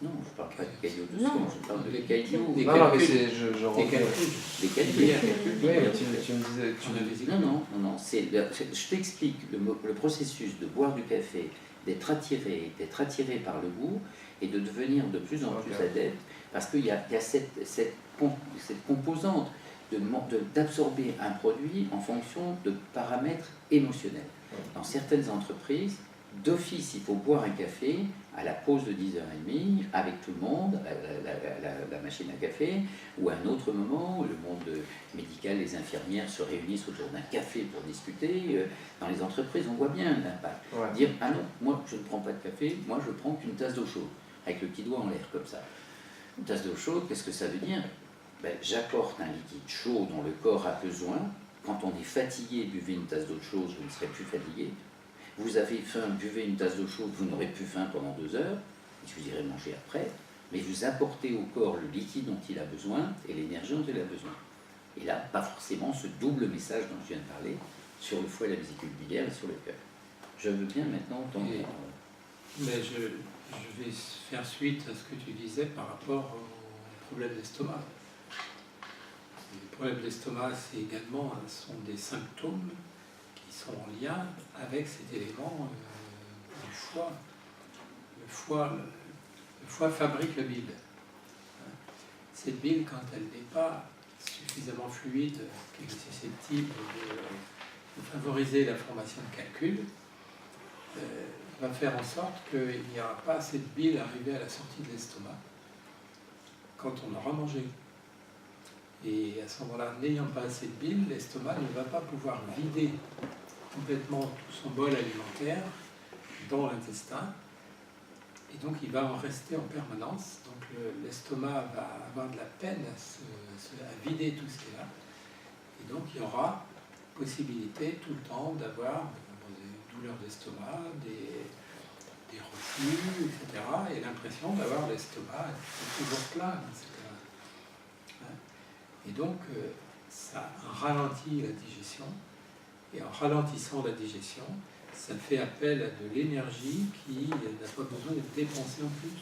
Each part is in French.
Non, je ne parle pas de cailloux de Non. sang, je parle de cailloux. Des Non, mais calculs. c'est, je Des calculs. Des calculs. Des Oui, calculs. mais tu me disais, Non, je t'explique le processus de boire du café, d'être attiré par le goût et de devenir de plus en plus adepte, parce qu'il y a cette composante d'absorber un produit en fonction de paramètres émotionnels. Dans certaines entreprises, d'office, il faut boire un café à la pause de 10h30 avec tout le monde, la machine à café, ou à un autre moment où le monde médical, les infirmières se réunissent autour d'un café pour discuter. Dans les entreprises, on voit bien l'impact. Ouais. Dire, ah non, moi je ne prends pas de café, moi je prends qu'une tasse d'eau chaude, avec le petit doigt en l'air comme ça. Une tasse d'eau chaude, qu'est-ce que ça veut dire? J'apporte un liquide chaud dont le corps a besoin. Quand on est fatigué, buvez une tasse d'eau chaude, vous ne serez plus fatigué. Vous avez faim, buvez une tasse d'eau chaude, vous n'aurez plus faim pendant 2 heures, et vous irez manger après, mais vous apportez au corps le liquide dont il a besoin et l'énergie dont il a besoin. Et là, pas forcément ce double message dont je viens de parler, sur le foie et la vésicule biliaire et sur le cœur. Je veux bien maintenant entendre. Mais je vais faire suite à ce que tu disais par rapport au problème d'estomac. Les problèmes d'estomac, c'est également sont des symptômes qui sont en lien avec cet élément du foie. Le foie fabrique la bile. Cette bile, quand elle n'est pas suffisamment fluide, qui est susceptible de favoriser la formation de calculs, va faire en sorte qu'il n'y aura pas assez de bile arrivée à la sortie de l'estomac quand on aura mangé. Et à ce moment-là, n'ayant pas assez de bile, l'estomac ne va pas pouvoir vider complètement tout son bol alimentaire dans l'intestin. Et donc il va en rester en permanence. Donc l'estomac va avoir de la peine à vider tout ce qui est là. Et donc il y aura possibilité tout le temps d'avoir des douleurs d'estomac, des reflux, etc. Et l'impression d'avoir l'estomac toujours plein dans ces cas-là. Et donc ça ralentit la digestion. Et en ralentissant la digestion, ça fait appel à de l'énergie qui n'a pas besoin d'être dépensée en plus.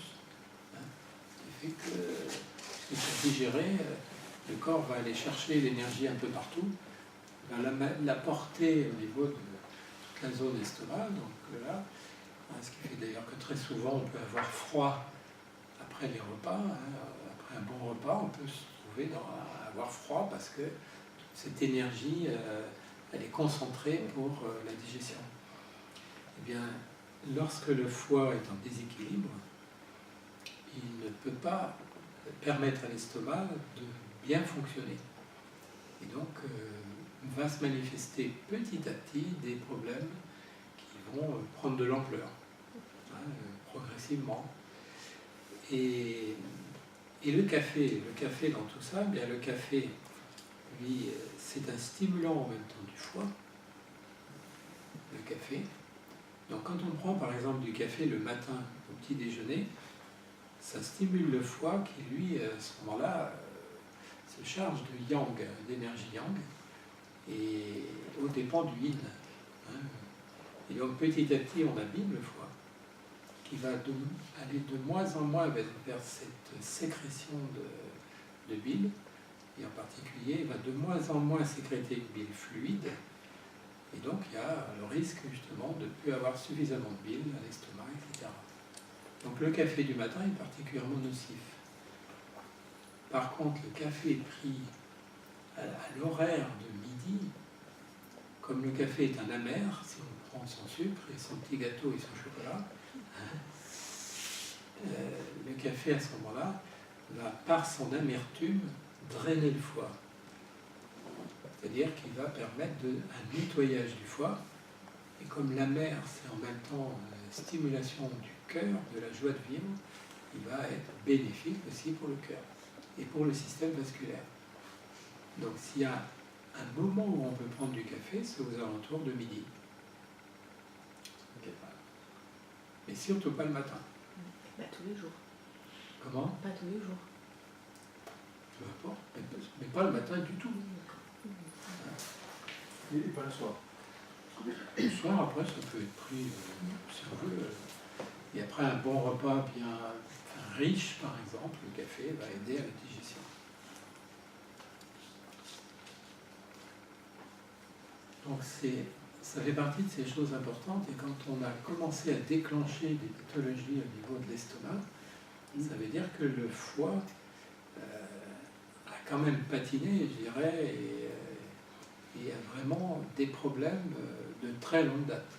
Ce qui fait que pour digérer, le corps va aller chercher l'énergie un peu partout, va la porter au niveau de toute la zone estomac. Donc là, ce qui fait d'ailleurs que très souvent on peut avoir froid après les repas. Après un bon repas, on peut se trouver à avoir froid parce que cette énergie, elle est concentrée pour la digestion. Eh bien, lorsque le foie est en déséquilibre, il ne peut pas permettre à l'estomac de bien fonctionner. Et donc, va se manifester petit à petit des problèmes qui vont prendre de l'ampleur, progressivement. Et le café dans tout ça, bien le café, lui, c'est un stimulant en même temps du foie, le café. Donc quand on prend par exemple du café le matin au petit déjeuner, ça stimule le foie qui lui, à ce moment-là, se charge de yang, d'énergie yang, et au dépend du yin. Et donc petit à petit on abîme le foie, qui va aller de moins en moins vers cette sécrétion de bile, et en particulier il va de moins en moins sécréter une bile fluide. Et donc, il y a le risque, justement, de ne plus avoir suffisamment de bile à l'estomac, etc. Donc, le café du matin est particulièrement nocif. Par contre, le café pris à l'horaire de midi, comme le café est un amer, si on prend son sucre et son petit gâteau et son chocolat, le café, à ce moment-là, va, par son amertume, drainer le foie. C'est-à-dire qu'il va permettre un nettoyage du foie. Et comme l'amer, c'est en même temps stimulation du cœur, de la joie de vivre, il va être bénéfique aussi pour le cœur et pour le système vasculaire. Donc s'il y a un moment où on peut prendre du café, c'est aux alentours de midi. Mais surtout pas le matin. Tous les jours. Comment? Pas tous les jours. Peu importe, mais pas le matin du tout. Et pas le soir. Le soir, après, ça peut être pris si on veut. Et après un bon repas, bien, un riche, par exemple, le café va aider à la digestion. Donc ça fait partie de ces choses importantes, et quand on a commencé à déclencher des pathologies au niveau de l'estomac, ça veut dire que le foie a quand même patiné, je dirais, et a vraiment des problèmes de très longue date.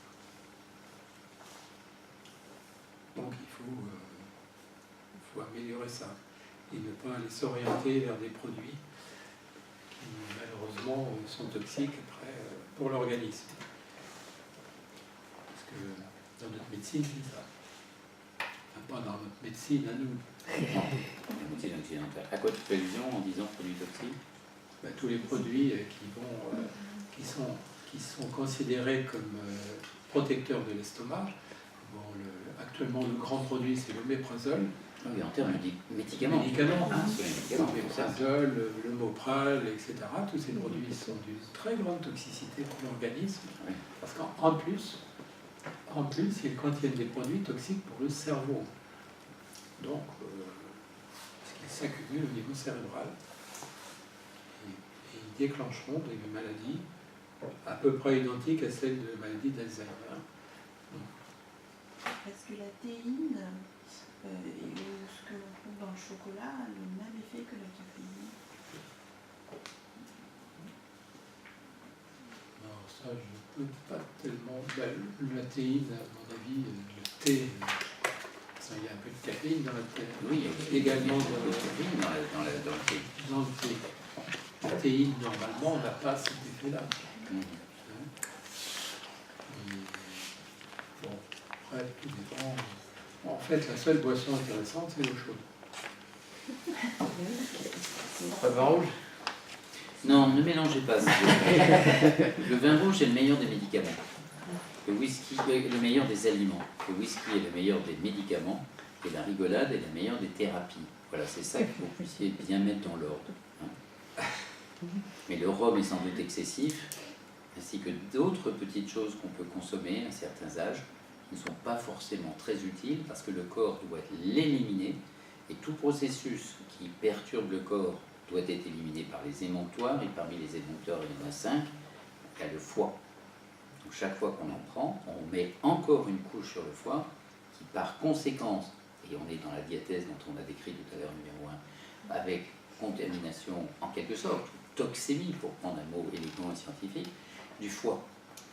Donc il faut améliorer ça et ne pas aller s'orienter vers des produits qui malheureusement sont toxiques après pour l'organisme. Parce que dans notre médecine, c'est ça. Enfin, pas dans notre médecine à nous. La médecine occidentale. À quoi tu fais allusion en disant produits toxiques? Tous les produits qui sont considérés comme protecteurs de l'estomac. Bon, actuellement, le grand produit, c'est l'oméprazole. Oui, en termes de médicaments. L'oméprazole, le Mopral, etc. Tous ces produits sont d'une très grande toxicité pour l'organisme. Oui. Parce qu'en plus, ils contiennent des produits toxiques pour le cerveau. Donc, ils s'accumulent au niveau cérébral. Et ils déclencheront des maladies à peu près identiques à celles de la maladie d'Alzheimer. Parce que la théine et ce que l'on trouve dans le chocolat a le même effet que la caféine. Alors ça, je ne peux pas tellement... la théine, à mon avis, le thé, il y a un peu de caféine dans la thé. Oui, également dans le caféine, dans le thé. Dans le thé. La théine, normalement, n'a pas cet effet-là. Bon, après, tout dépend. En fait, la seule boisson intéressante, c'est l'eau chaude. Pas de vin rouge? Non, ne mélangez pas. Le vin rouge est le meilleur des médicaments. Le whisky est le meilleur des aliments. Le whisky est le meilleur des médicaments. Et la rigolade est la meilleure des thérapies. Voilà, c'est ça que vous puissiez bien mettre dans l'ordre. Hein. Mais le rhum est sans doute excessif, ainsi que d'autres petites choses qu'on peut consommer à certains âges, qui ne sont pas forcément très utiles, parce que le corps doit l'éliminer, et tout processus qui perturbe le corps doit être éliminé par les émonctoires, et parmi les émonctoires, il y en a 5, il y a le foie. Donc chaque fois qu'on en prend, on met encore une couche sur le foie, qui par conséquence, et on est dans la diathèse dont on a décrit tout à l'heure numéro 1, avec contamination en quelque sorte, toxémie, pour prendre un mot élégant et scientifique, du foie.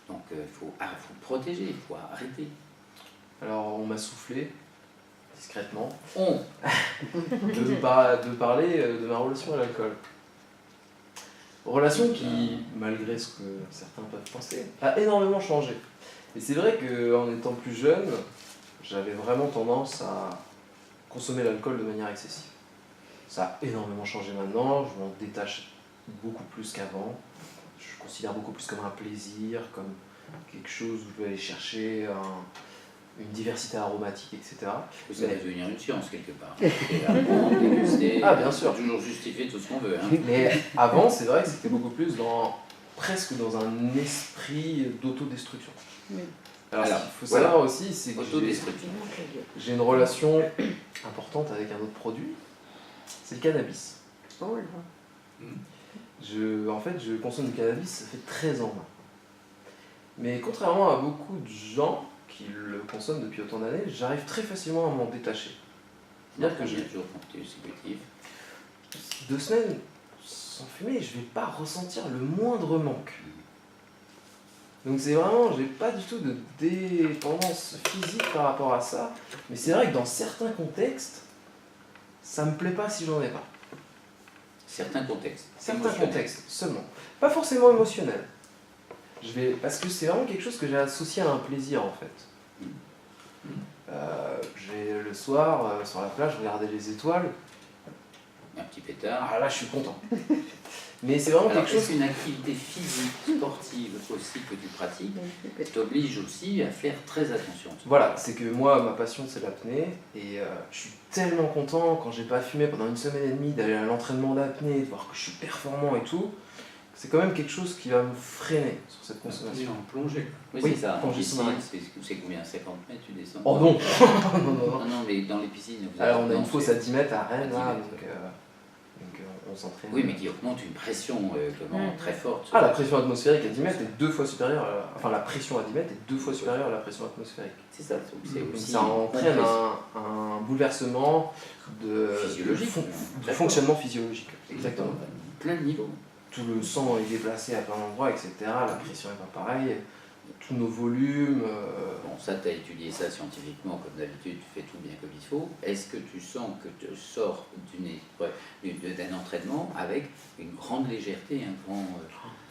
Donc il faut protéger, il faut arrêter. Alors on m'a soufflé, discrètement, On de parler de ma relation à l'alcool. Relation qui, malgré ce que certains peuvent penser, a énormément changé. Et c'est vrai qu'en étant plus jeune, j'avais vraiment tendance à consommer l'alcool de manière excessive. Ça a énormément changé maintenant, je m'en détache beaucoup plus qu'avant. Je considère beaucoup plus comme un plaisir, comme quelque chose où je vais aller chercher une diversité aromatique, etc. Ça va devenir une science quelque part. Et apprendre, déguster, Ah, bien sûr. toujours justifier tout ce qu'on veut. Hein. Mais avant, c'est vrai que c'était beaucoup plus presque dans un esprit d'autodestruction. Oui. Alors, ce Alors, qu'il faut voilà. savoir aussi, c'est que Autodestruction. j'ai une relation importante avec un autre produit, c'est le cannabis. Oh là. En fait, je consomme du cannabis, ça fait 13 ans maintenant. Mais contrairement à beaucoup de gens qui le consomment depuis autant d'années, j'arrive très facilement à m'en détacher. C'est-à-dire que Combien de jours consécutifs? 2 semaines sans fumer, je vais pas ressentir le moindre manque. Donc c'est vraiment, j'ai pas du tout de dépendance physique par rapport à ça, mais c'est vrai que dans certains contextes, ça me plaît pas si j'en ai pas. Certains contextes. Certains Émotionnels. contextes seulement. Pas forcément émotionnel. Parce que c'est vraiment quelque chose que j'ai associé à un plaisir en fait. Le soir, sur la plage, regarder les étoiles. Un petit pétard. Ah là, je suis content. Mais c'est vraiment Alors, quelque chose. est-ce qu'une activité physique, sportive aussi que tu pratiques, t'oblige aussi à faire très attention? Voilà, c'est que moi, ma passion, c'est l'apnée. Et je suis tellement content quand j'ai pas fumé pendant 1 semaine et demie d'aller à l'entraînement d'apnée, de voir que je suis performant et tout. c'est quand même quelque chose qui va me freiner sur cette On est consommation. en plongée. Oui, Oui, c'est ça. quand En j'ai piscine, son arrêt. c'est combien? 50 mètres, tu descends? Oh non. Non, non, non. Non, mais dans les piscines. vous Alors avez- on a une non, fosse c'est- à 10 mètres à Rennes, à 10 là, mètres, donc on s'entraîne. Oui, mais qui augmente une pression très forte. Ah, la pression atmosphérique à 10 mètres est 2 fois supérieure enfin la pression à 10 mètres est 2 fois supérieure à la pression atmosphérique. C'est ça, donc c'est Donc aussi. ça entraîne un bouleversement Physiologique, du très fonctionnement physiologique. Exactement. Plein de niveaux. Tout le sang est déplacé à plein d'endroits, etc. La pression n'est pas pareille. Tous nos volumes. Bon, ça, tu as étudié ça scientifiquement, comme d'habitude, tu fais tout bien comme il faut. Est-ce que tu sens que tu sors d'un entraînement avec une grande légèreté, un grand.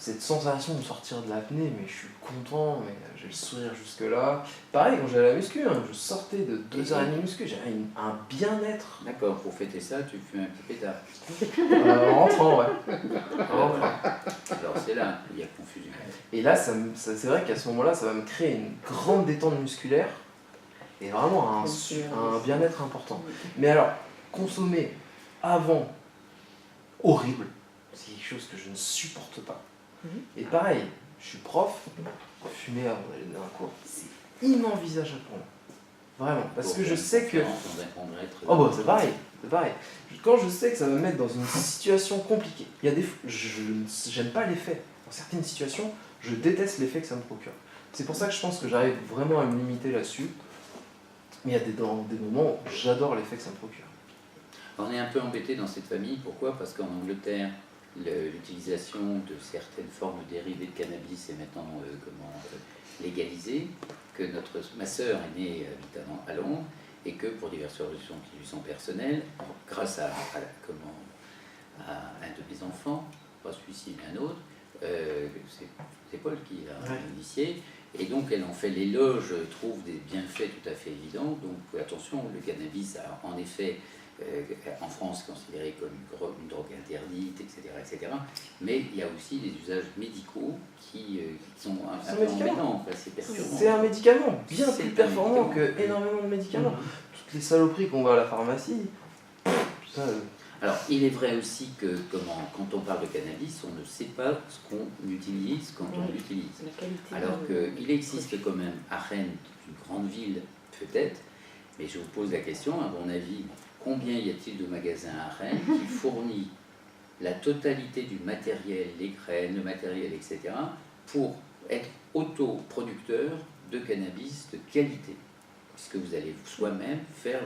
Cette sensation de sortir de l'apnée, mais je suis content, mais j'ai le sourire jusque-là. Pareil, quand j'allais à la muscu, hein, je sortais de 2h30 de muscu, j'avais un bien-être. D'accord, pour fêter ça, tu fais un petit pétard. En rentrant, ouais. En rentrant. Alors c'est là où il y a confusion. Et là, c'est vrai qu'à ce moment-là, ça va me créer une grande détente musculaire et vraiment un bien-être important. Mais alors, consommer avant, horrible, c'est quelque chose que je ne supporte pas. Et pareil, je suis prof, fumer avant d'aller donner un cours, c'est inenvisageable pour moi. Vraiment, parce que je sais que... Dans un congrès très Oh bah c'est pareil, c'est pareil. Quand je sais que ça va me mettre dans une situation compliquée, il y a des... j'aime pas l'effet. Dans certaines situations, je déteste l'effet que ça me procure. C'est pour ça que je pense que j'arrive vraiment à me limiter là-dessus. Mais il y a des moments où j'adore l'effet que ça me procure. On est un peu embêté dans cette famille, pourquoi? Parce qu'en Angleterre, l'utilisation de certaines formes dérivées de cannabis est maintenant légalisée, que ma sœur est née évidemment à Londres, et que pour diverses raisons qui lui sont personnelles, grâce à un de mes enfants, pas celui-ci mais un autre, c'est Paul qui l'a initié, et donc elle en fait l'éloge, trouve des bienfaits tout à fait évidents. Donc attention, le cannabis a en effet en France considéré comme une drogue interdite, etc. Mais il y a aussi des usages médicaux qui sont un peu embêtants, c'est perturbant. C'est un médicament bien C'est plus un performant médicament. que énormément de médicaments. Toutes les saloperies qu'on voit à la pharmacie, ça, Alors, il est vrai aussi que quand on parle de cannabis, on ne sait pas ce qu'on utilise quand on l'utilise. Alors qu'il existe quand même à Rennes, une grande ville peut-être, mais je vous pose la question, à mon avis, combien y a-t-il de magasins à Rennes qui fournit la totalité du matériel, les graines, le matériel, etc., pour être autoproducteur de cannabis de qualité, puisque vous allez soi-même faire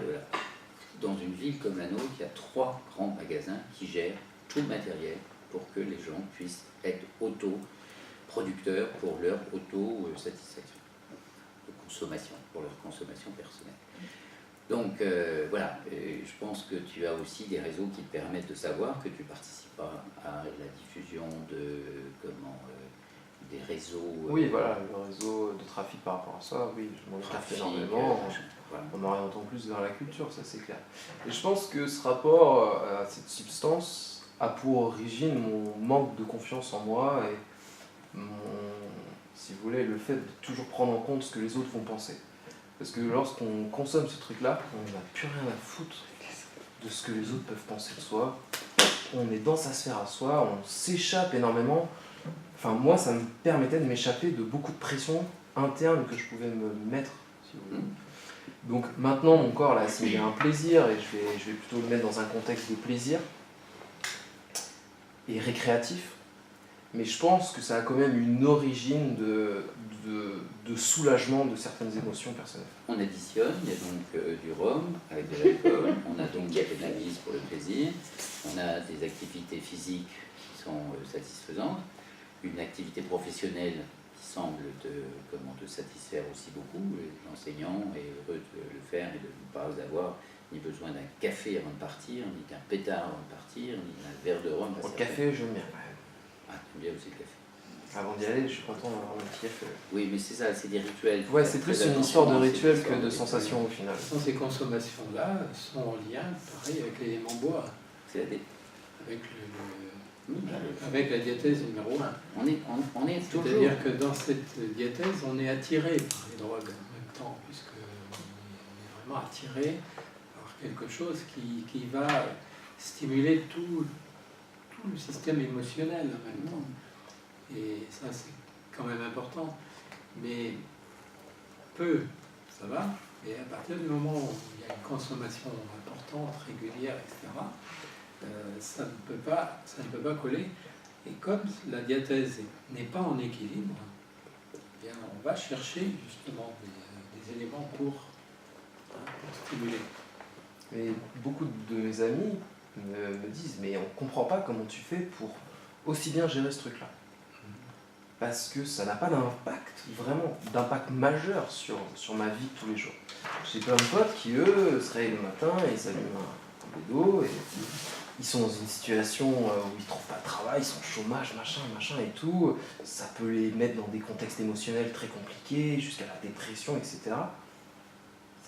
dans une ville comme la nôtre, il y a 3 grands magasins qui gèrent tout le matériel pour que les gens puissent être autoproducteurs pour leur auto-satisfaction, de consommation, pour leur consommation personnelle. Donc voilà, je pense que tu as aussi des réseaux qui te permettent de savoir que tu ne participes pas à la diffusion des réseaux. oui, voilà, le réseau de trafic par rapport à ça, oui, je m'en écarte énormément. Voilà. En m'orientant plus vers la culture, ça c'est clair. Et je pense que ce rapport à cette substance a pour origine mon manque de confiance en moi et si vous voulez, le fait de toujours prendre en compte ce que les autres vont penser. Parce que lorsqu'on consomme ce truc-là, on n'a plus rien à foutre de ce que les autres peuvent penser de soi. On est dans sa sphère à soi, on s'échappe énormément. Enfin, moi, ça me permettait de m'échapper de beaucoup de pression interne que je pouvais me mettre, si vous voulez. Donc maintenant, mon corps, là, s'il y a un plaisir, et je vais plutôt le mettre dans un contexte de plaisir et récréatif, mais je pense que ça a quand même une origine de soulagement de certaines émotions personnelles. On additionne, il y a donc du rhum avec de l'alcool, on a donc du cannabis pour le plaisir, on a des activités physiques qui sont satisfaisantes, une activité professionnelle qui semble te satisfaire aussi beaucoup. L'enseignant est heureux de le faire et de ne pas avoir ni besoin d'un café avant de partir, ni d'un pétard avant de partir, ni d'un verre de rhum. Pour le café, j'aime bien. Ah, t'aimes bien aussi le café. Avant d'y aller, je suis content d'avoir mon petit café. Oui, mais c'est ça, c'est des rituels. Ouais, c'est plus une histoire de rituel que de sensation au final. Ces consommations-là sont en lien, pareil, avec l'élément bois, C'est avec la diathèse numéro 1. On est toujours... C'est-à-dire que dans cette diathèse, on est attiré par les drogues en même temps, puisqu'on est vraiment attiré par quelque chose qui va stimuler tout le système émotionnel en même temps. Et ça, c'est quand même important. Mais peu, ça va. Et à partir du moment où il y a une consommation importante, régulière, etc., ça ne peut pas coller. Et comme la diathèse n'est pas en équilibre, eh bien, on va chercher justement des éléments pour stimuler. Mais beaucoup de mes amis me disent, mais on ne comprend pas comment tu fais pour aussi bien gérer ce truc-là. Parce que ça n'a pas d'impact, vraiment, d'impact majeur sur ma vie de tous les jours. J'ai plein de potes qui, eux, se réveillent le matin et ils s'allument un vélo et ils sont dans une situation où ils ne trouvent pas de travail, ils sont au chômage, machin et tout. Ça peut les mettre dans des contextes émotionnels très compliqués, jusqu'à la dépression, etc. Ça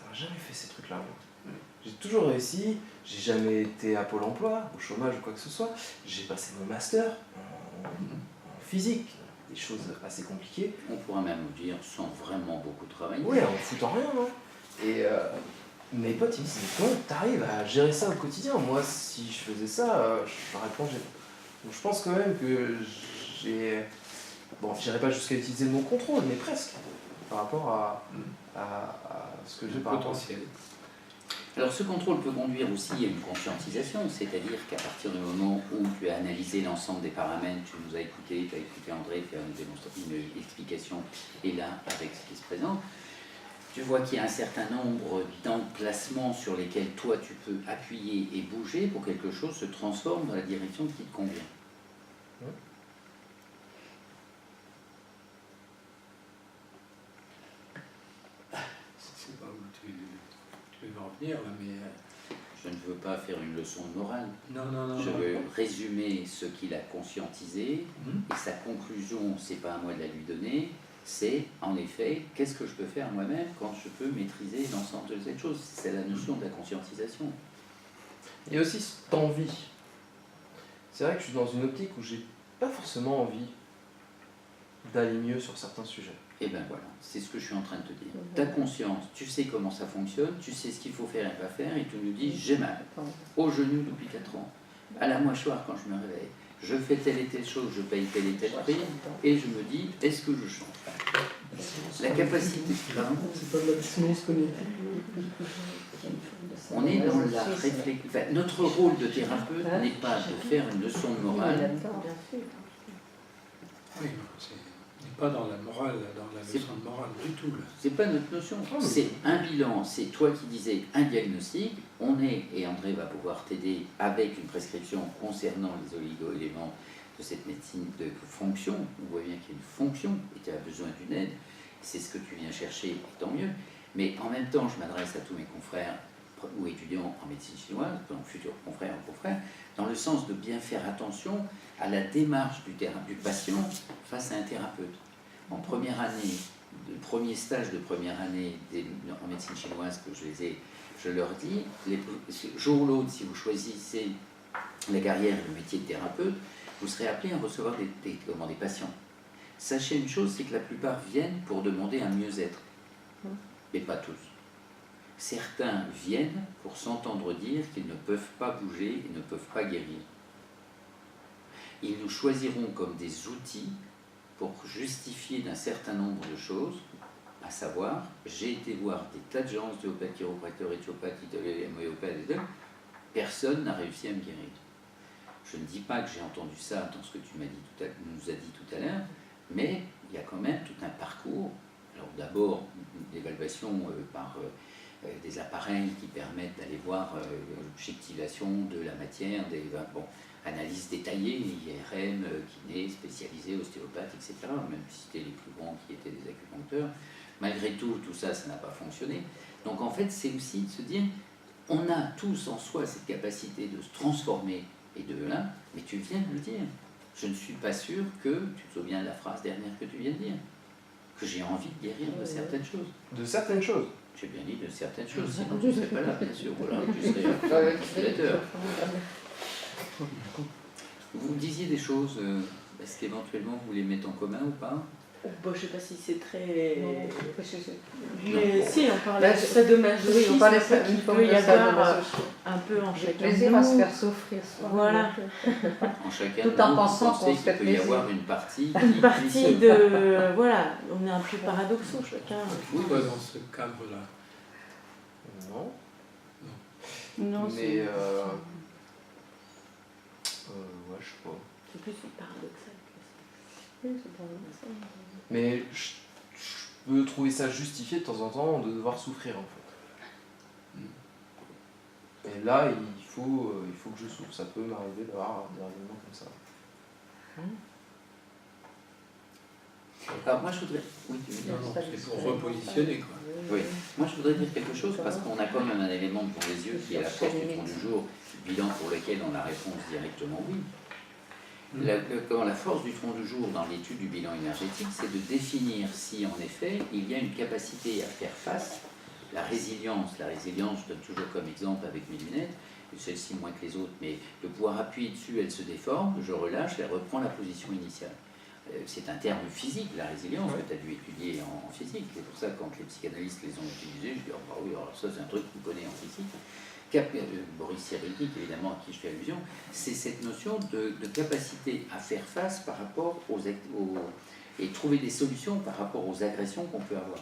m'a jamais fait ces trucs-là, moi. J'ai toujours réussi, j'ai jamais été à Pôle emploi, au chômage ou quoi que ce soit. J'ai passé mon master en physique, des choses assez compliquées. On pourra même dire sans vraiment beaucoup travailler. Oui, en foutant rien. Hein. Et mes potes, ils me disent, mais comment t'arrives à gérer ça au quotidien? Moi, si je faisais ça, je l'aurais plongé. Donc je pense quand même que j'ai... Bon, je n'irai pas jusqu'à utiliser le mot contrôle, mais presque, par rapport à ce que j'ai par potentiel. Alors ce contrôle peut conduire aussi à une conscientisation, c'est-à-dire qu'à partir du moment où tu as analysé l'ensemble des paramètres, tu nous as écouté, tu as écouté André faire une explication, et là, avec ce qui se présente, tu vois qu'il y a un certain nombre d'emplacements sur lesquels toi tu peux appuyer et bouger pour que quelque chose se transforme dans la direction qui te convient. Je ne sais pas où tu veux en venir, là, mais... Je ne veux pas faire une leçon de morale. Non. Je veux résumer ce qu'il a conscientisé, et sa conclusion, c'est pas à moi de la lui donner, c'est en effet, qu'est-ce que je peux faire moi-même quand je peux maîtriser l'ensemble de cette chose. C'est la notion de la conscientisation. Il y a aussi cette envie. C'est vrai que je suis dans une optique où j'ai pas forcément envie d'aller mieux sur certains sujets. Et bien voilà, c'est ce que je suis en train de te dire. Ta conscience, tu sais comment ça fonctionne, tu sais ce qu'il faut faire et pas faire, et tu nous dis, j'ai mal, au genou depuis 4 ans, à la mâchoire quand je me réveille, je fais telle et telle chose, je paye tel et tel prix, et je me dis, est-ce que je change? La capacité, C'est pas de la dissonance cognitive. on est dans la réflexion. Enfin, notre rôle de thérapeute n'est pas de faire une leçon de morale. Oui, on n'est pas dans la morale, dans la leçon de morale du tout. Là. C'est pas notre notion. C'est un bilan. C'est toi qui disais un diagnostic. On est, et André va pouvoir t'aider avec une prescription concernant les oligo-éléments de cette médecine de fonction. On voit bien qu'il y a une fonction et tu as besoin d'une aide. C'est ce que tu viens chercher, et tant mieux. Mais en même temps, je m'adresse à tous mes confrères ou étudiants en médecine chinoise, donc futurs confrères ou confrères, dans le sens de bien faire attention à la démarche du patient face à un thérapeute. En première année, le premier stage de première année en médecine chinoise que je leur dis, jour ou l'autre, si vous choisissez la carrière et le métier de thérapeute, vous serez appelé à recevoir des patients. Sachez une chose, c'est que la plupart viennent pour demander un mieux-être, mais pas tous. Certains viennent pour s'entendre dire qu'ils ne peuvent pas bouger et ne peuvent pas guérir. Ils nous choisiront comme des outils pour justifier d'un certain nombre de choses, à savoir, j'ai été voir des tas de gens, ostéopathes, chiropracteurs, éthiopathes, homéopathes, personne n'a réussi à me guérir. Je ne dis pas que j'ai entendu ça dans ce que tu nous as dit tout à l'heure, mais il y a quand même tout un parcours. Alors d'abord, l'évaluation par des appareils qui permettent d'aller voir l'objectivation de la matière, analyse détaillée, IRM, kiné, spécialisé, ostéopathe, etc. Même si c'était les plus grands qui étaient des acupuncteurs. Malgré tout, tout ça, ça n'a pas fonctionné. Donc en fait, c'est aussi de se dire, on a tous en soi cette capacité de se transformer et de là, mais tu viens de le dire. Je ne suis pas sûr que, tu te souviens de la phrase dernière que tu viens de dire, que j'ai envie de guérir de certaines choses. De certaines choses. J'ai bien dit de certaines choses, sinon tu ne serais pas là, bien sûr. Voilà, tu serais calculateur. Vous disiez des choses, est-ce qu'éventuellement vous les mettez en commun ou pas? Oh, bah, je sais pas si c'est très. Non, parce que c'est- Mais Non. si, on parle Là, de sadomasochisme, oui, on parlait ça une qui forme peut y de avoir sadomasochisme. un peu en J'ai chacun plaisir de à se nous. faire souffrir soi. Voilà. En chacun Tout de en nous, pensant vous pensez qu'on se qu'il fait peut y avoir plaisir. une partie Une qui partie puisse- de. Voilà, on est un peu paradoxaux chacun. Pourquoi dans ce cadre-là? Non. Non, Mais ouais, je sais pas. c'est plus paradoxal que ça. Oui, c'est paradoxal. Mais je peux trouver ça justifié de temps en temps de devoir souffrir en fait. Et là, il faut que je souffre. Ça peut m'arriver d'avoir des raisonnements comme ça. Alors moi je voudrais... Oui, tu veux dire Non, c'est pour repositionner, quoi. Oui. Moi, je voudrais dire quelque chose parce qu'on a quand même un élément devant les yeux qui est la force du tronc du jour, bilan pour lequel on a réponse directement oui. La force du tronc du jour dans l'étude du bilan énergétique, c'est de définir si en effet il y a une capacité à faire face, la résilience, je donne toujours comme exemple avec mes lunettes, celle-ci moins que les autres, mais de pouvoir appuyer dessus, elle se déforme, je relâche, elle reprend la position initiale. C'est un terme physique, la résilience, que tu as dû étudier en physique. C'est pour ça que quand les psychanalystes les ont utilisés, je dis, oh, bah oui, alors ça c'est un truc qu'on connaît en physique. Boris Cyrulnik, évidemment, à qui je fais allusion, c'est cette notion de capacité à faire face par rapport et trouver des solutions par rapport aux agressions qu'on peut avoir.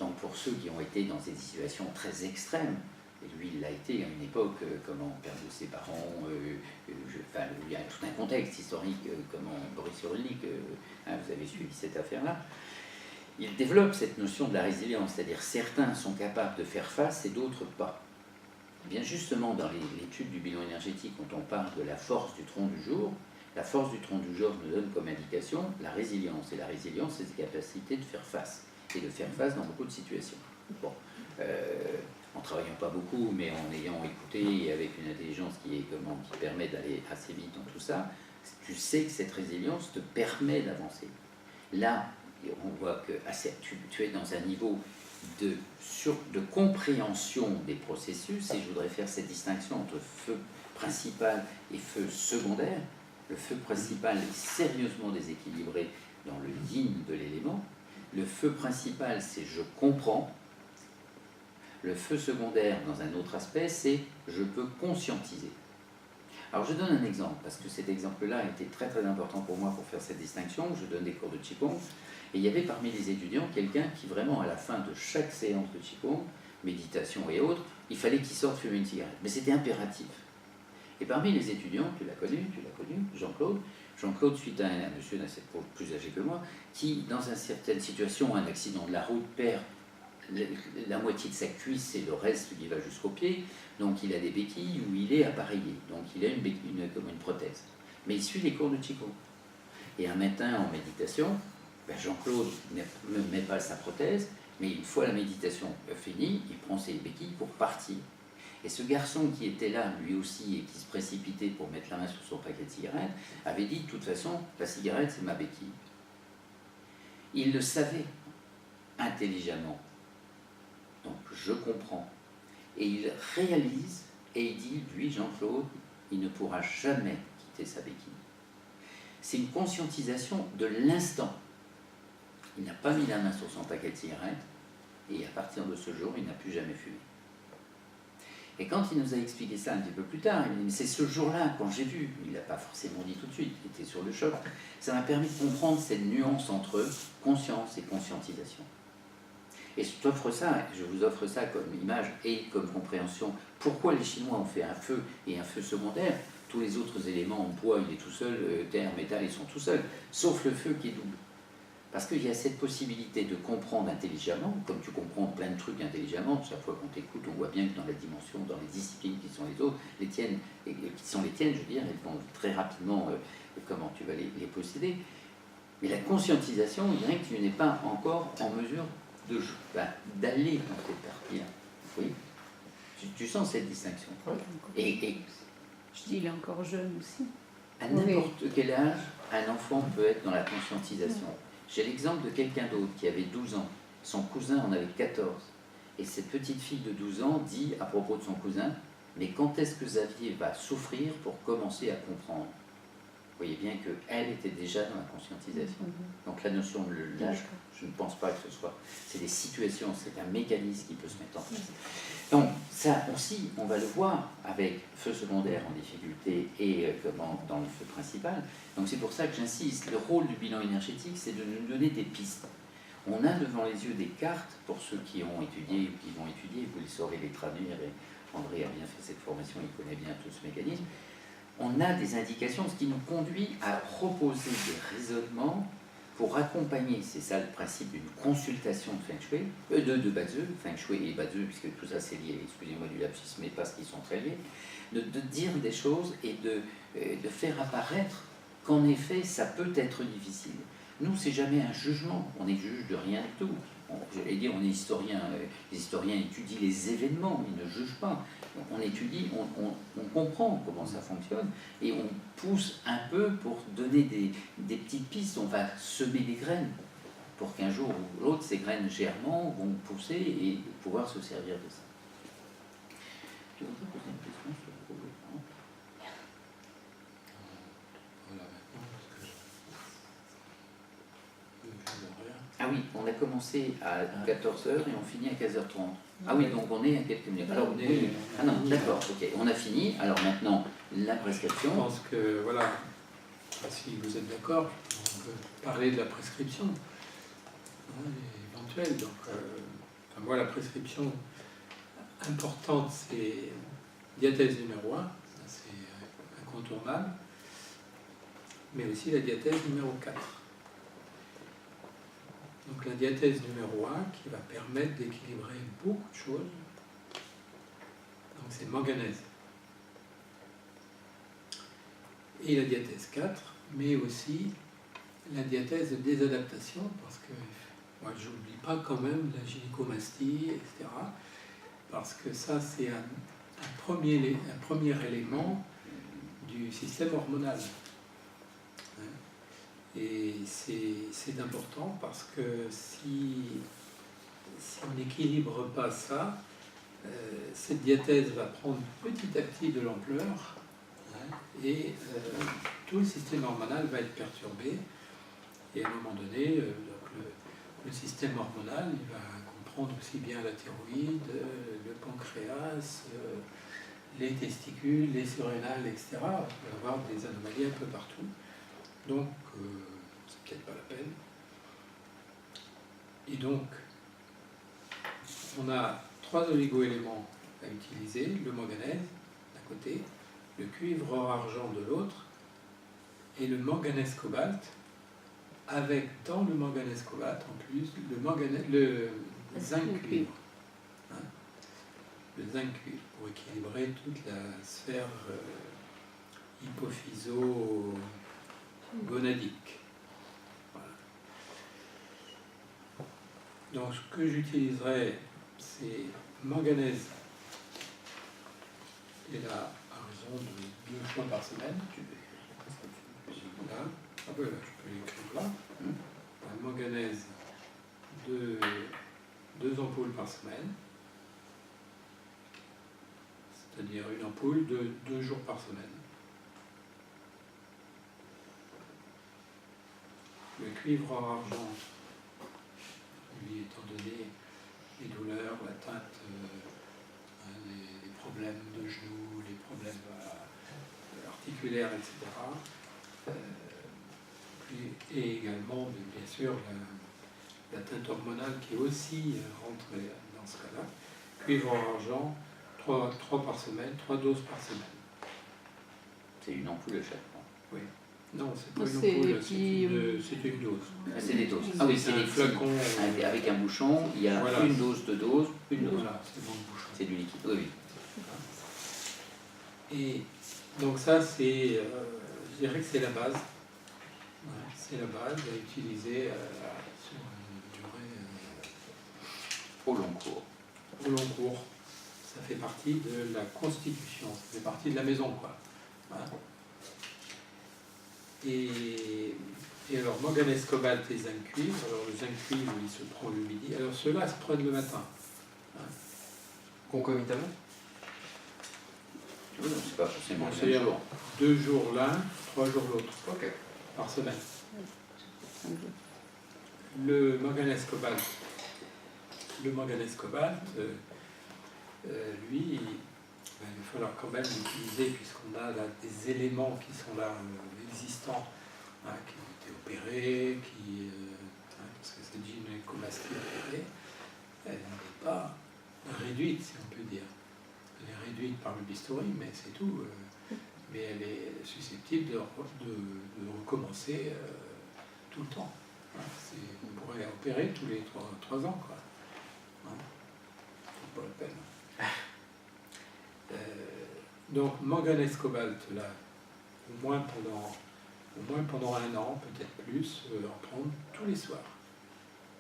Donc pour ceux qui ont été dans des situations très extrêmes, et lui, il l'a été à une époque, comment perdre ses parents, il y a tout un contexte historique, comment Boris Cyrulnik, vous avez suivi cette affaire-là, il développe cette notion de la résilience, c'est-à-dire certains sont capables de faire face et d'autres pas. Et bien justement, dans l'étude du bilan énergétique, quand on parle de la force du tronc du jour, la force du tronc du jour nous donne comme indication la résilience. Et la résilience, c'est cette capacité de faire face, et de faire face dans beaucoup de situations. Bon. En travaillant pas beaucoup, mais en ayant écouté et avec une intelligence qui permet d'aller assez vite dans tout ça, tu sais que cette résilience te permet d'avancer. Là, on voit que tu es dans un niveau de compréhension des processus, et je voudrais faire cette distinction entre feu principal et feu secondaire. Le feu principal est sérieusement déséquilibré dans le yin de l'élément. Le feu principal, c'est je comprends. Le feu secondaire, dans un autre aspect, c'est je peux conscientiser. Alors je donne un exemple, parce que cet exemple-là a été très très important pour moi pour faire cette distinction. Je donne des cours de Qigong, et il y avait parmi les étudiants quelqu'un qui vraiment, à la fin de chaque séance de Qigong, méditation et autres, il fallait qu'il sorte fumer une cigarette. Mais c'était impératif. Et parmi les étudiants, tu l'as connu, Jean-Claude, suite à un monsieur plus âgé que moi, qui, dans une certaine situation, un accident de la route, perd la moitié de sa cuisse et le reste qui va jusqu'au pied, donc il a des béquilles où il est appareillé, donc il a comme une prothèse. Mais il suit les cours de Qigong. Et un matin en méditation, Jean-Claude ne met pas sa prothèse, mais une fois la méditation finie, il prend ses béquilles pour partir. Et ce garçon qui était là, lui aussi, et qui se précipitait pour mettre la main sur son paquet de cigarettes, avait dit, de toute façon, la cigarette, c'est ma béquille. Il le savait, intelligemment. Donc, je comprends. Et il réalise, et il dit, lui, Jean-Claude, il ne pourra jamais quitter sa béquille. C'est une conscientisation de l'instant. Il n'a pas mis la main sur son paquet de cigarettes, et à partir de ce jour, il n'a plus jamais fumé. Et quand il nous a expliqué ça un petit peu plus tard, il m'a dit, mais c'est ce jour-là, quand j'ai vu, il ne l'a pas forcément dit tout de suite, il était sur le choc, ça m'a permis de comprendre cette nuance entre conscience et conscientisation. Et je vous offre ça comme image et comme compréhension. Pourquoi les Chinois ont fait un feu et un feu secondaire? Tous les autres éléments, en bois, il est tout seul, terre, métal, ils sont tout seuls, sauf le feu qui est double. Parce qu'il y a cette possibilité de comprendre intelligemment, comme tu comprends plein de trucs intelligemment, chaque fois qu'on t'écoute, on voit bien que dans la dimension, dans les disciplines qui sont les autres, les tiennes, et qui sont les tiennes, je veux dire, elles vont très rapidement, comment tu vas les posséder. Mais la conscientisation, il dirait que tu n'es pas encore en mesure d'aller dans cette partie-là. Oui, tu sens cette distinction. Et Je dis, il est encore jeune aussi. à n'importe quel âge, un enfant peut être dans la conscientisation. J'ai l'exemple de quelqu'un d'autre qui avait 12 ans. Son cousin en avait 14. Et cette petite fille de 12 ans dit à propos de son cousin, mais quand est-ce que Xavier va souffrir pour commencer à comprendre? Vous voyez bien qu'elle était déjà dans la conscientisation. Donc la notion de l'âge, je ne pense pas que ce soit... C'est des situations, c'est un mécanisme qui peut se mettre en place. Donc ça aussi, on va le voir avec feu secondaire en difficulté et dans le feu principal. Donc c'est pour ça que j'insiste, le rôle du bilan énergétique, c'est de nous donner des pistes. On a devant les yeux des cartes, pour ceux qui ont étudié ou qui vont étudier, vous les saurez les traduire, et André a bien fait cette formation, il connaît bien tout ce mécanisme. On a des indications, ce qui nous conduit à proposer des raisonnements pour accompagner, c'est ça le principe d'une consultation de Feng Shui, de Bazeu, Feng Shui et Bazeu, puisque tout ça c'est lié, excusez-moi du lapsus, mais parce qu'ils sont très liés, de dire des choses et de faire apparaître qu'en effet ça peut être difficile. Nous, c'est jamais un jugement, on est juge de rien du tout. J'allais dire, on est historien, les historiens étudient les événements, ils ne jugent pas. On étudie, on comprend comment ça fonctionne et on pousse un peu pour donner des petites pistes. On va semer des graines pour qu'un jour ou l'autre, ces graines germant vont pousser et pouvoir se servir de ça. Tu voudrais poser une question sur le problème? Voilà, maintenant, parce que je rien. Ah oui, on a commencé à 14h et on finit à 15h30. Ah oui, donc on est à quelques minutes. Alors, oui. Ah non, d'accord, ok, on a fini. Alors maintenant, la Je prescription. pense que, voilà, si vous êtes d'accord, on peut parler de la prescription éventuelle. Donc, enfin, moi, la prescription importante, c'est diathèse numéro 1, ça c'est incontournable, mais aussi la diathèse numéro 4. Donc la diathèse numéro 1 qui va permettre d'équilibrer beaucoup de choses. Donc c'est manganèse. Et la diathèse 4, mais aussi la diathèse de désadaptation, parce que moi je n'oublie pas quand même la gynécomastie, etc. Parce que ça c'est un premier élément du système hormonal. Et c'est important parce que si on n'équilibre pas ça, cette diathèse va prendre petit à petit de l'ampleur et tout le système hormonal va être perturbé. Et à un moment donné, le système hormonal il va comprendre aussi bien la thyroïde, le pancréas, les testicules, les surrénales, etc. On va avoir des anomalies un peu partout. Donc, c'est peut-être pas la peine. Et donc, on a 3 oligo-éléments à utiliser, le manganèse d'un côté, le cuivre or-argent de l'autre, et le manganèse cobalt, avec dans le manganèse cobalt, en plus, le zinc cuivre. Le zinc cuivre, pour équilibrer toute la sphère hypophyso- gonadique. Voilà. Donc ce que j'utiliserai, c'est manganèse, et là, à raison de 2 fois par semaine. Là, ah ben là, je peux l'écrire là. La manganèse de 2 ampoules par semaine, c'est-à-dire une ampoule de 2 jours par semaine. Le cuivre or-argent, lui, étant donné les douleurs, l'atteinte, les problèmes de genoux, les problèmes articulaires, etc. Et également, bien sûr, l'atteinte hormonale qui aussi rentre dans ce cas-là. Cuivre or-argent, 3 par semaine, 3 doses par semaine. C'est une ampoule à chaque fois. Oui. Non, c'est pas C'est une ampoule, petits- c'est une dose. Ah, c'est des doses. Ah oui, c'est des flacons. avec un bouchon, il y a Voilà. une dose, 2 doses, une dose. Voilà, c'est bon le bouchon. C'est du liquide, oui, oui. Et donc ça, c'est, je dirais que c'est la base. Ouais, c'est la base à utiliser sur une durée Au long cours. au long cours. Ça fait partie de la constitution, ça fait partie de la maison, quoi. Voilà. Et alors, manganèse, cobalt et zinc cuivre. Alors, le zinc cuivre, il se prend le midi. Alors, ceux-là se prennent le matin. Concomitamment? Oui, c'est pas forcément le C'est-à-dire même jour. 2 jours l'un, 3 jours l'autre, Ok. par semaine. Le manganèse cobalt, lui, il va falloir quand même l'utiliser puisqu'on a là des éléments qui sont là existants, hein, qui ont été opérés, parce que cette gynécomastie opérée, elle n'est pas réduite, si on peut dire. Elle est réduite par le bistouri, mais c'est tout. Mais elle est susceptible de recommencer tout le temps. Hein, on pourrait opérer tous les 3 ans, quoi. Hein, c'est pas la peine. Donc manganèse cobalt, là, au moins pendant 1 an, peut-être plus, en prendre tous les soirs.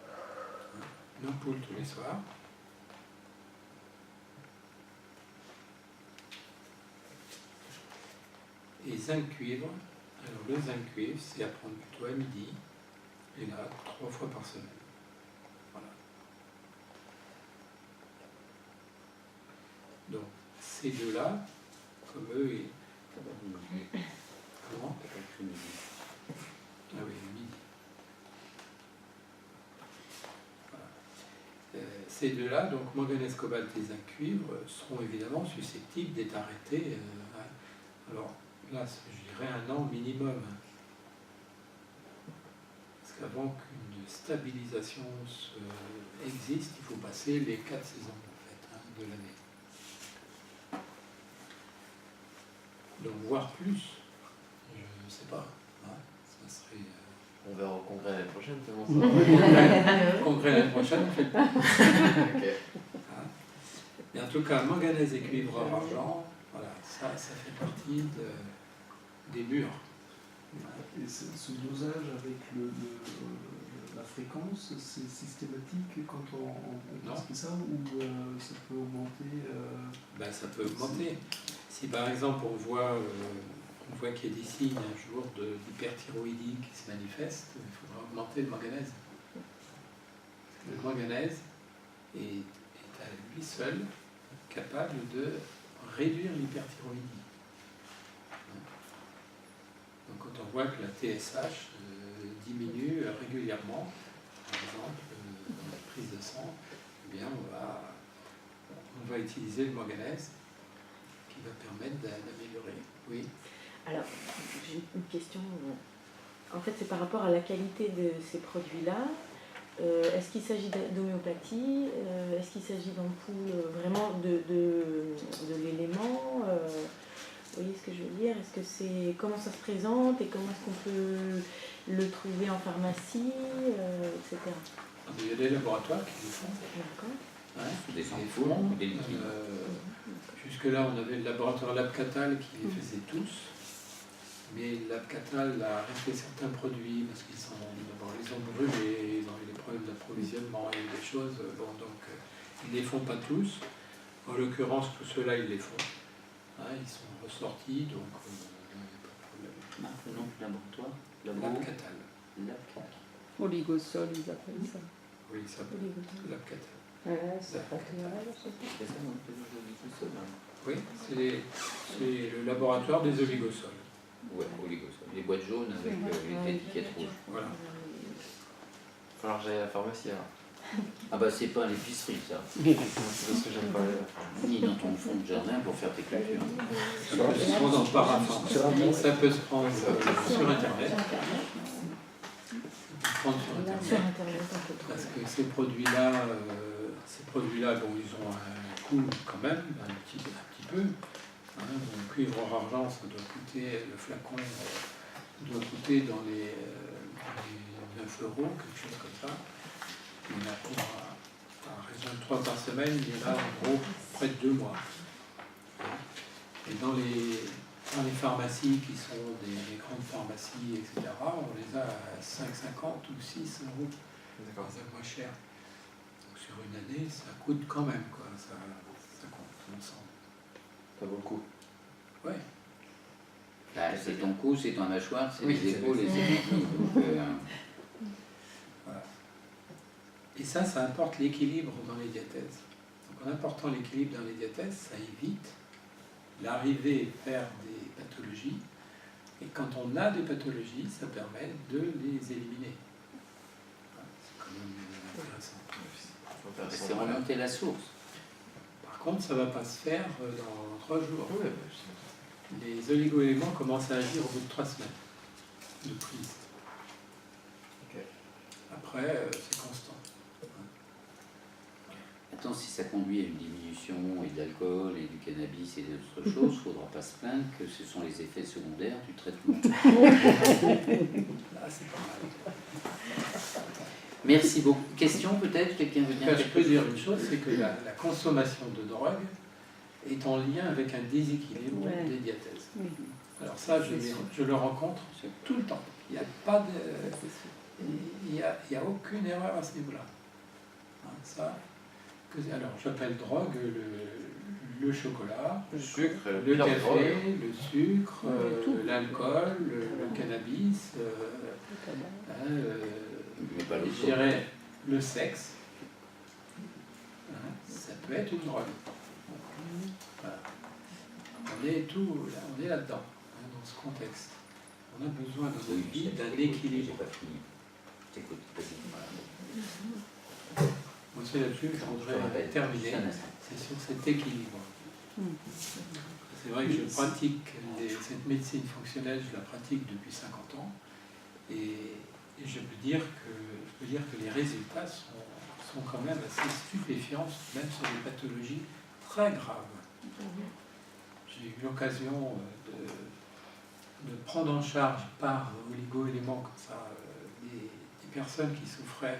Hein, une ampoule tous les soirs. Et zinc cuivre, alors le zinc cuivre, c'est à prendre plutôt à midi, et là, 3 fois par semaine. Voilà. Donc, ces deux-là, comme eux, comment? Ah oui, le midi. Voilà. Ces deux-là, donc manganèse cobalt et zinc cuivre, seront évidemment susceptibles d'être arrêtés. Alors, là, je dirais 1 an minimum. Parce qu'avant qu'une stabilisation existe, il faut passer les 4 saisons en fait, hein, de l'année. Donc, voire plus, je ne sais pas. Hein, ça serait. On verra au congrès l'année prochaine, comment Le congrès l'année prochaine, on fait le point. Ok. Hein. Mais en tout cas, manganèse et cuivre argent, voilà, ça fait partie des murs. Et ce dosage avec la fréquence, c'est systématique quand on Non. prescrit ça ou ça peut augmenter Ben, ça peut augmenter. Si par exemple on voit qu'il y a des signes un jour d'hyperthyroïdie qui se manifestent, il faudra augmenter le manganèse. Le manganèse est à lui seul capable de réduire l'hyperthyroïdie. Donc quand on voit que la TSH diminue régulièrement, par exemple, dans la prise de sang, eh bien on va utiliser le manganèse qui va permettre d'améliorer. Oui. Alors, j'ai une question. En fait, c'est par rapport à la qualité de ces produits-là. Est-ce qu'il s'agit d'homéopathie? Est-ce qu'il s'agit d'ampoules vraiment de l'élément? Vous voyez ce que je veux dire? Est-ce que c'est comment ça se présente et comment est-ce qu'on peut le trouver en pharmacie, etc. Il y a des laboratoires qui le font. D'accord. Ouais. Des ampoules ou des liquides. Jusque-là, on avait le laboratoire Labcatal qui les faisait tous. Mais Labcatal a arrêté certains produits parce qu'ils les ont brûlés, ils ont eu des problèmes d'approvisionnement, il y a eu des choses. Bon, donc, ils ne les font pas tous. En l'occurrence, tous ceux-là, ils les font. Hein, ils sont ressortis, donc il n'y a pas de problème. Le nom du laboratoire? Labcatal. Labcatal. Oligosol, ils appellent ça. Oui, ça s'appelle Oligosol. Labcatal. C'est pas clair, c'est ça. C'est ça, on peut dire oligosol, hein. Oui, c'est le laboratoire des oligosols. Ouais, oligosol. Les boîtes jaunes avec l'étiquette rouge. Voilà. Il va falloir que j'aille à la pharmacie alors. Ah bah c'est pas l'épicerie ça, C'est parce que j'aime pas aller à la pharmacie. ni dans ton fond de jardin pour faire tes cultures. Ça peut se prendre en paraffin. Ça peut se prendre sur Internet. Sur Internet, on peut trouver. Parce que ces produits-là, bon, ils ont un coût quand même, un petit peu. Hein, donc, cuivre argent, ça doit coûter, le flacon doit coûter dans les 9 €, quelque chose comme ça. Il y en a pour à raison de 3 par semaine, il y en a en gros près de 2 mois. Et dans les pharmacies qui sont des grandes pharmacies, etc., on les a à 5,50 ou 6 €. D'accord. C'est moins cher. Donc sur une année, ça coûte quand même, quoi. Ça compte, il me semble. Ça vaut le coup. Ouais. Bah, c'est ton cou, c'est ton mâchoire, c'est Oui, les c'est épaules et ça. c'est les pieds. Donc, Voilà. Et ça apporte l'équilibre dans les diathèses. Donc en apportant l'équilibre dans les diathèses, ça évite l'arrivée vers des pathologies. Et quand on a des pathologies, ça permet de les éliminer. C'est quand même intéressant. C'est remonter la source. Par contre, ça ne va pas se faire dans 3 jours. Oui, Les oligo-éléments commencent à agir au bout de 3 semaines de prise. ok. Après, c'est constant. Maintenant, si ça conduit à une diminution et d'alcool et du cannabis et d'autres choses, il ne faudra pas se plaindre que ce sont les effets secondaires du traitement. Là, c'est pas mal. Merci beaucoup. Question peut-être? Quelqu'un veut dire Enfin, je quelque peux chose? dire une chose, c'est que la consommation de drogue est en lien avec un déséquilibre Ouais. des diathèses. Oui. Alors ça, je le rencontre tout le temps. Il n'y a pas de... C'est sûr. Il y a aucune erreur à ce niveau-là. Hein, ça, alors, j'appelle drogue le chocolat, Le sucre, le pire café, drogue. le sucre, tout. l'alcool, le cannabis, Mais pas le je dirais le sexe. Hein, ça peut être une drogue. Voilà. On est là-dedans, hein, dans ce contexte. On a besoin dans notre vie d'un équilibre. J'ai pas fini. T'écoutes, vas-y. Moi, c'est là-dessus que je voudrais terminer. C'est sur cet équilibre. C'est vrai que je pratique cette médecine fonctionnelle, je la pratique depuis 50 ans. Et je peux dire que les résultats sont quand même assez stupéfiants, même sur des pathologies très graves. J'ai eu l'occasion de prendre en charge par oligo-éléments comme ça des personnes qui souffraient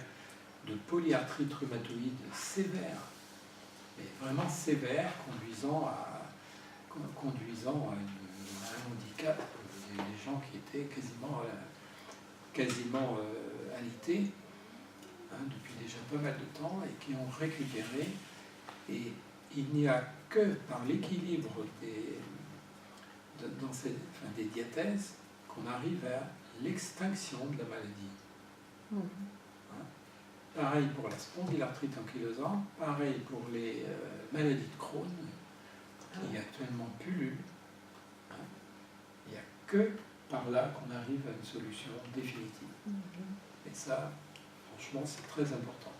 de polyarthrite rhumatoïde sévère, mais vraiment sévère, conduisant à un handicap. Il y a des gens qui étaient quasiment alités depuis déjà pas mal de temps et qui ont récupéré. Et il n'y a que par l'équilibre des diathèses qu'on arrive à l'extinction de la maladie. Pareil pour la spondylarthrite ankylosante, pareil pour les maladies de Crohn, qui actuellement pullulent. Il n'y a que par là qu'on arrive à une solution définitive. Et ça, franchement, c'est très important.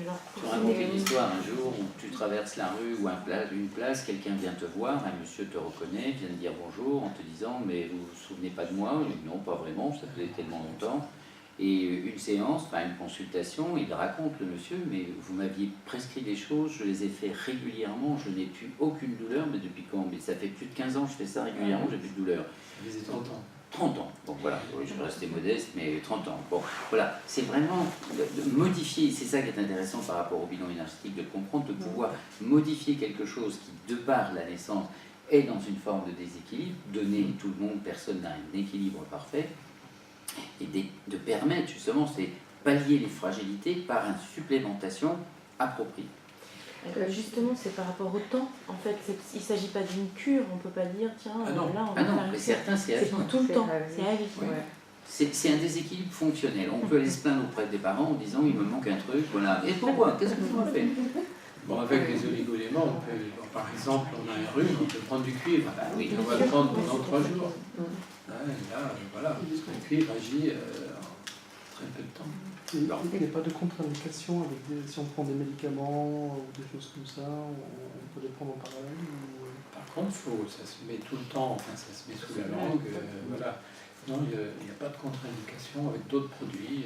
Alors, Tu racontais une histoire un jour où tu traverses la rue ou une place, quelqu'un vient te voir, un monsieur te reconnaît, vient te dire bonjour en te disant mais vous vous souvenez pas de moi? Non, pas vraiment, ça faisait tellement longtemps. Et une séance, enfin une consultation, il raconte le monsieur, mais vous m'aviez prescrit des choses, je les ai fait régulièrement, je n'ai plus aucune douleur, mais depuis quand? Mais ça fait plus de 15 ans que je fais ça régulièrement, j'ai plus de douleur. Ça faisait 30 ans. 30 ans, bon voilà, oui, je vais rester modeste, mais 30 ans. Bon, voilà, c'est vraiment de modifier, c'est ça qui est intéressant par rapport au bilan énergétique, de comprendre, de pouvoir modifier quelque chose qui, de par la naissance, est dans une forme de déséquilibre, donner tout le monde, personne n'a un équilibre parfait, et de permettre justement, c'est pallier les fragilités par une supplémentation appropriée. justement, c'est par rapport au temps. En fait, il ne s'agit pas d'une cure. On ne peut pas dire, tiens, Ah non. là, on Ah va non, faire une mais cure. certains, c'est à C'est vie. pour tout le temps. C'est à vie. C'est à vie. Ouais. C'est un déséquilibre fonctionnel. On peut aller se plaindre auprès des parents en disant il me manque un truc, voilà. Et pourquoi? Qu'est-ce que vous faites? Bon, avec les oligo-éléments, par exemple, on a un rhume, on peut prendre du cuivre. Bah oui. On va le prendre pendant 3 jours. Et là, voilà, parce que le cuivre agit en très peu de temps. Il n'y a pas de contre-indication si on prend des médicaments ou des choses comme ça, on peut les prendre en parallèle Par contre, ça se met tout le temps, enfin ça se met sous la langue, voilà. Non, il n'y a pas de contre-indication avec d'autres produits.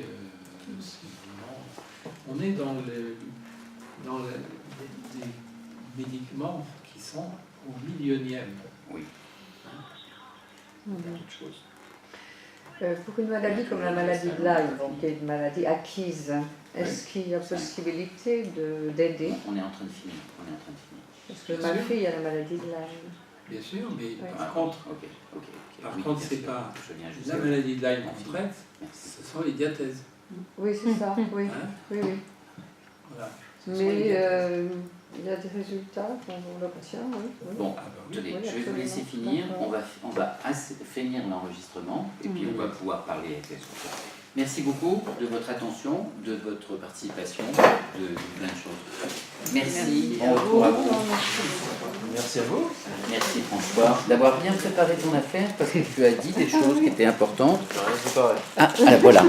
C'est vraiment... On est dans des médicaments qui sont au millionième. Oui. Quelque chose. Pour une maladie comme la maladie de Lyme, qui est une maladie acquise, est-ce qu'il y a possibilité d'aider? On est en train de finir. Parce que ma fille a la maladie de Lyme. Bien sûr, mais Ouais. par contre, Ok. par Oui, contre, bien c'est sûr. pas Je viens juste la de- maladie de Lyme qu'on Merci. traite, Merci. ce sont les diathèses. Oui, c'est ça, oui. Hein, Oui. voilà. Ce sont les Mais diathèses. il y a des résultats qu'on l'obtient, oui. Bon, Ah bah oui. tenez, Oui, je vais vous laisser absolument. finir. D'accord. On va finir l'enregistrement et puis on va pouvoir parler avec les autres. Merci beaucoup de votre attention, de votre participation, de plein de choses. Merci, bon retour à vous. Merci à vous. Merci François d'avoir bien préparé ton affaire parce que tu as dit des choses qui étaient importantes. J'ai rien préparé. Ah, voilà.